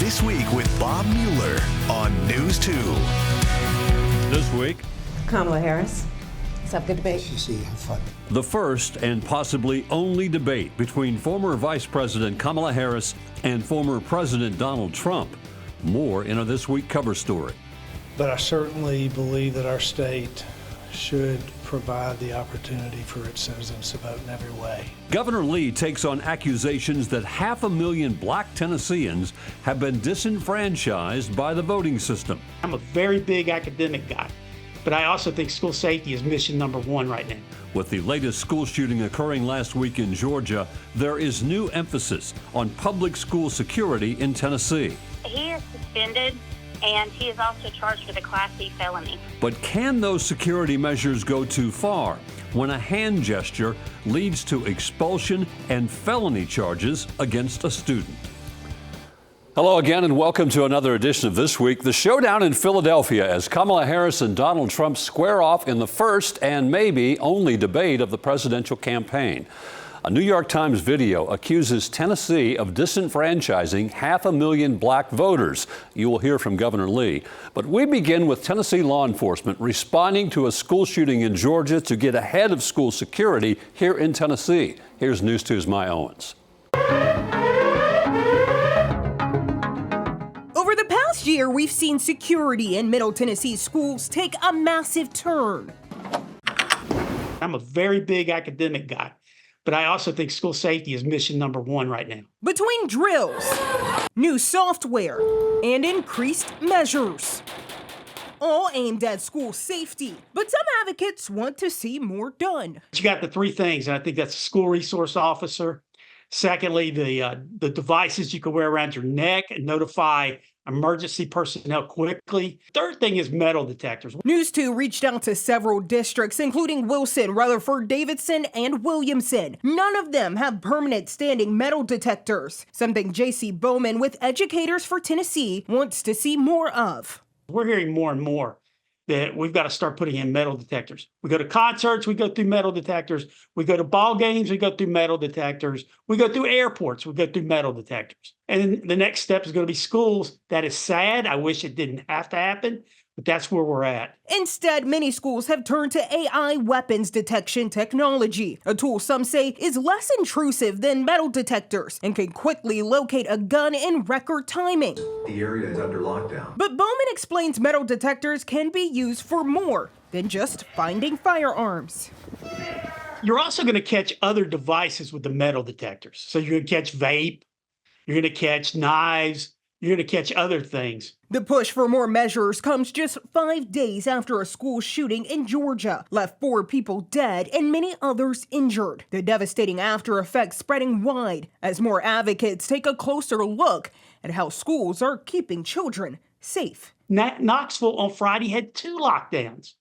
This Week with Bob Mueller on News 2. This week, Kamala Harris. Let's have a good debate. You see, have fun. the first and possibly only debate between former Vice President Kamala Harris and former President Donald Trump. More in a This Week cover story. But I certainly believe that our state should provide the opportunity for its citizens to vote in every way. Governor Lee takes on accusations that 500,000 black Tennesseans have been disenfranchised by the voting system. I'm a very big academic guy, but I also think school safety is mission number one right now. With the latest school shooting occurring last week in Georgia, there is new emphasis on public school security in Tennessee. He is suspended, and he is also charged with a Class C felony. But can those security measures go too far when a hand gesture leads to expulsion and felony charges against a student? Hello again, and welcome to another edition of This Week. The showdown in Philadelphia as Kamala Harris and Donald Trump square off in the first and maybe only debate of the presidential campaign. A New York Times video accuses Tennessee of disenfranchising 500,000 black voters. You will hear from Governor Lee. But we begin with Tennessee law enforcement responding to a school shooting in Georgia to get ahead of school security here in Tennessee. Here's News 2's Maya Owens. Over the past year, we've seen security in Middle Tennessee schools take a massive turn. I'm a very big academic guy, but I also think school safety is mission number one right now. Between drills, new software, and increased measures, all aimed at school safety. But some advocates want to see more done. You got the three things, and I think that's a school resource officer. Secondly, the devices you can wear around your neck and notify emergency personnel quickly. Third thing is metal detectors. News 2 reached out to several districts, including Wilson, Rutherford, Davidson, and Williamson. None of them have permanent standing metal detectors, something J.C. Bowman with Educators for Tennessee wants to see more of. We're hearing more and more that we've got to start putting in metal detectors. We go to concerts, we go through metal detectors. We go to ball games, we go through metal detectors. We go through airports, we go through metal detectors. And the next step is going to be schools. That is sad. I wish it didn't have to happen, but that's where we're at. Instead, many schools have turned to AI weapons detection technology, a tool some say is less intrusive than metal detectors and can quickly locate a gun in record timing. The area is under lockdown. But Bowman explains metal detectors can be used for more than just finding firearms. You're also going to catch other devices with the metal detectors. So you're going to catch vape, you're going to catch knives, you're going to catch other things. The push for more measures comes just 5 days after a school shooting in Georgia left 4 people dead and many others injured. The devastating after effects spreading wide as more advocates take a closer look at how schools are keeping children safe. Knoxville on Friday had 2 lockdowns.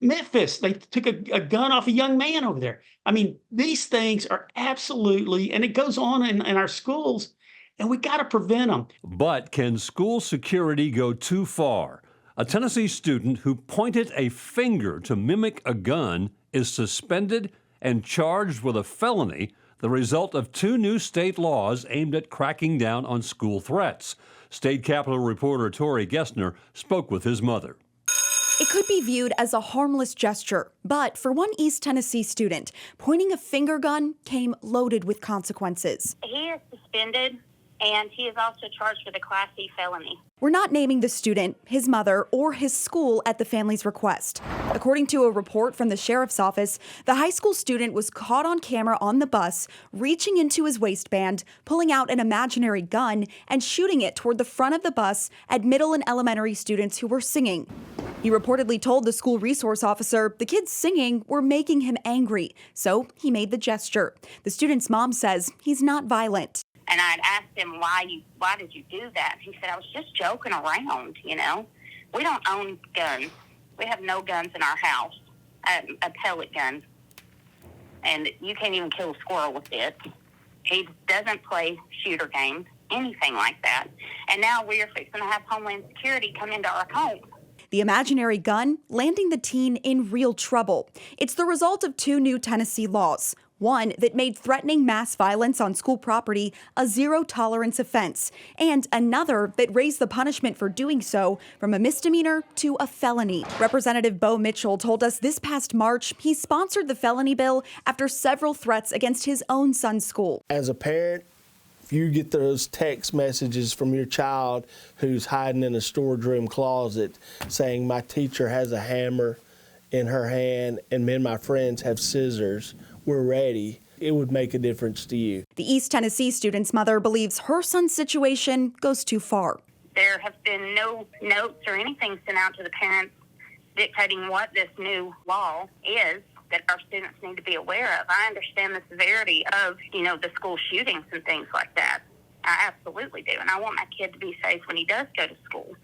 Memphis, they took a gun off a young man over there. I mean, these things are absolutely, and it goes on in our schools, and we got to prevent them. But can school security go too far? A Tennessee student who pointed a finger to mimic a gun is suspended and charged with a felony, the result of 2 new state laws aimed at cracking down on school threats. State Capitol reporter Tori Gessner spoke with his mother. It could be viewed as a harmless gesture, but for one East Tennessee student, pointing a finger gun came loaded with consequences. He is suspended, and he is also charged with a Class C felony. We're not naming the student, his mother, or his school at the family's request. According to a report from the sheriff's office, the high school student was caught on camera on the bus, reaching into his waistband, pulling out an imaginary gun, and shooting it toward the front of the bus at middle and elementary students who were singing. He reportedly told the school resource officer the kids singing were making him angry, so he made the gesture. The student's mom says he's not violent. And I'd asked him, why did you do that? He said, I was just joking around, you know. We don't own guns. We have no guns in our house, a pellet gun. And you can't even kill a squirrel with it. He doesn't play shooter games, anything like that. And now we are fixing to have Homeland Security come into our home. The imaginary gun landing the teen in real trouble. It's the result of 2 new Tennessee laws. One that made threatening mass violence on school property a zero-tolerance offense, and another that raised the punishment for doing so from a misdemeanor to a felony. Representative Bo Mitchell told us this past March he sponsored the felony bill after several threats against his own son's school. As a parent, if you get those text messages from your child who's hiding in a storage room closet saying, my teacher has a hammer in her hand and me and my friends have scissors, we're ready, it would make a difference to you. The East Tennessee student's mother believes her son's situation goes too far. There have been no notes or anything sent out to the parents dictating what this new law is that our students need to be aware of. I understand the severity of, the school shootings and things like that. I absolutely do. And I want my kid to be safe when he does go to school.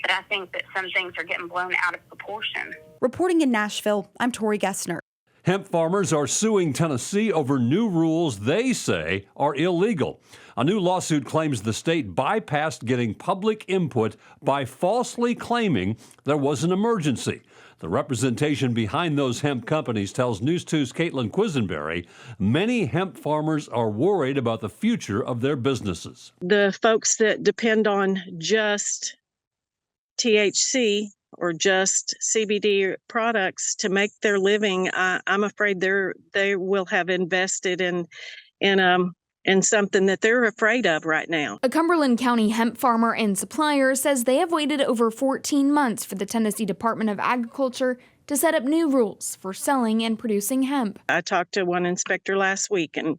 But I think that some things are getting blown out of proportion. Reporting in Nashville, I'm Tori Gessner. Hemp farmers are suing Tennessee over new rules they say are illegal. A new lawsuit claims the state bypassed getting public input by falsely claiming there was an emergency. The representation behind those hemp companies tells News 2's Caitlin Quisenberry many hemp farmers are worried about the future of their businesses. The folks that depend on just THC or just CBD products to make their living, I'm afraid they will have invested in something that they're afraid of right now. A Cumberland County hemp farmer and supplier says they have waited over 14 months for the Tennessee Department of Agriculture to set up new rules for selling and producing hemp. I talked to one inspector last week, and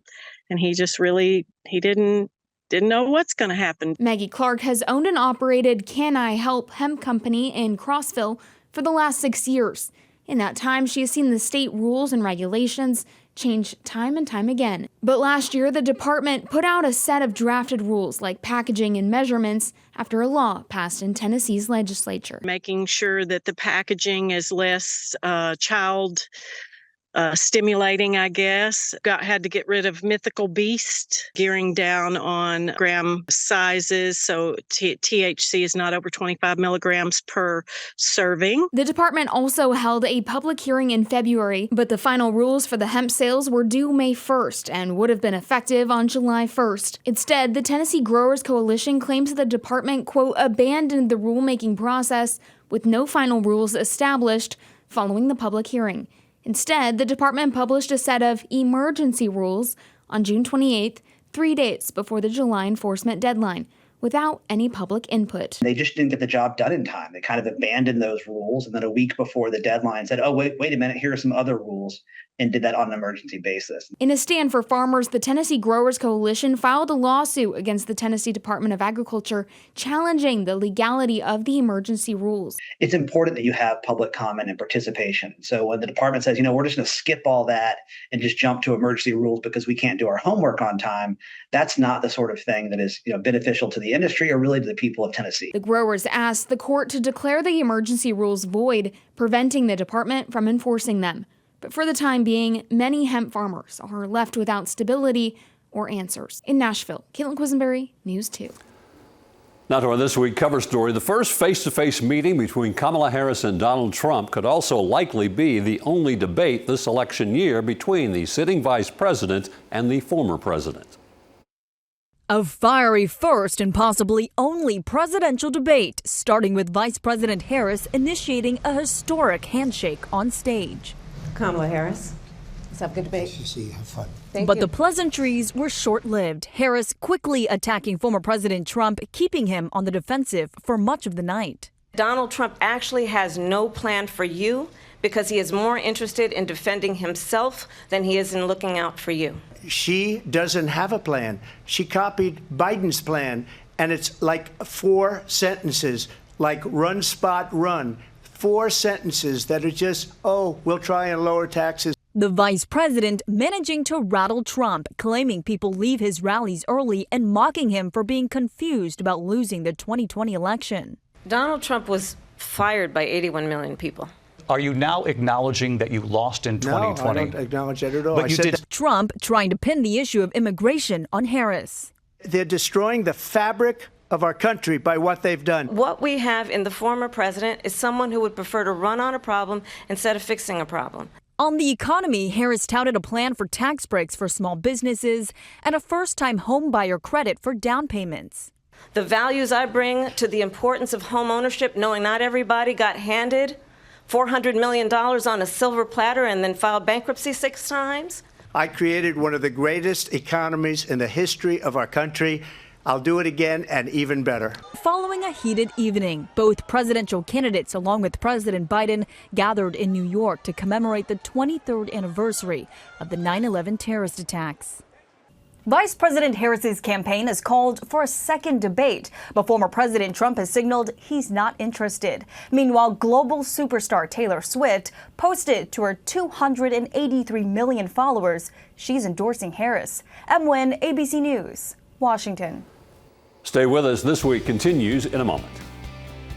he just really, he didn't know what's going to happen. Maggie Clark has owned and operated Can I Help Hemp Company in Crossville for the last 6 years. In that time, she has seen the state rules and regulations change time and time again. But last year, the department put out a set of drafted rules like packaging and measurements after a law passed in Tennessee's legislature. Making sure that the packaging is less child stimulating, I guess. Had to get rid of Mythical Beast, gearing down on gram sizes, so THC is not over 25 milligrams per serving. The department also held a public hearing in February, but the final rules for the hemp sales were due May 1st and would have been effective on July 1st. Instead, the Tennessee Growers Coalition claims that the department, quote, abandoned the rulemaking process with no final rules established following the public hearing. Instead, the department published a set of emergency rules on June 28th, 3 days before the July enforcement deadline, without any public input. They just didn't get the job done in time. They kind of abandoned those rules, and then a week before the deadline said, oh, wait a minute, here are some other rules, and did that on an emergency basis. In a stand for farmers, the Tennessee Growers Coalition filed a lawsuit against the Tennessee Department of Agriculture challenging the legality of the emergency rules. It's important that you have public comment and participation. So when the department says, we're just going to skip all that and just jump to emergency rules because we can't do our homework on time, that's not the sort of thing that is beneficial to the industry or really to the people of Tennessee. The growers asked the court to declare the emergency rules void, preventing the department from enforcing them. But for the time being, many hemp farmers are left without stability or answers. In Nashville, Caitlin Quisenberry, News 2. Now to our This Week cover story. The first face-to-face meeting between Kamala Harris and Donald Trump could also likely be the only debate this election year between the sitting vice president and the former president. A fiery first and possibly only presidential debate, starting with Vice President Harris initiating a historic handshake on stage. Kamala Harris, let's have a good debate. Have fun. Thank But you. the pleasantries were short-lived. Harris quickly attacking former President Trump, keeping him on the defensive for much of the night. Donald Trump actually has no plan for you because he is more interested in defending himself than he is in looking out for you. She doesn't have a plan. She copied Biden's plan, and it's like 4 sentences, like run, spot, run. 4 sentences that are just, we'll try and lower taxes. The vice president managing to rattle Trump, claiming people leave his rallies early and mocking him for being confused about losing the 2020 election. Donald Trump was fired by 81 million people. Are you now acknowledging that you lost in 2020? No, I don't acknowledge that at all. But you did. Trump trying to pin the issue of immigration on Harris. They're destroying the fabric of our country by what they've done. What we have in the former president is someone who would prefer to run on a problem instead of fixing a problem. On the economy, Harris touted a plan for tax breaks for small businesses and a first-time home buyer credit for down payments. The values I bring to the importance of home ownership, knowing not everybody got handed $400 million on a silver platter and then filed bankruptcy 6 times. I created one of the greatest economies in the history of our country. I'll do it again and even better. Following a heated evening, both presidential candidates, along with President Biden, gathered in New York to commemorate the 23rd anniversary of the 9/11 terrorist attacks. Vice President Harris's campaign has called for a second debate, but former President Trump has signaled he's not interested. Meanwhile, global superstar Taylor Swift posted to her 283 million followers she's endorsing Harris. Em Nguyen, ABC News, Washington. Stay with us. This week continues in a moment.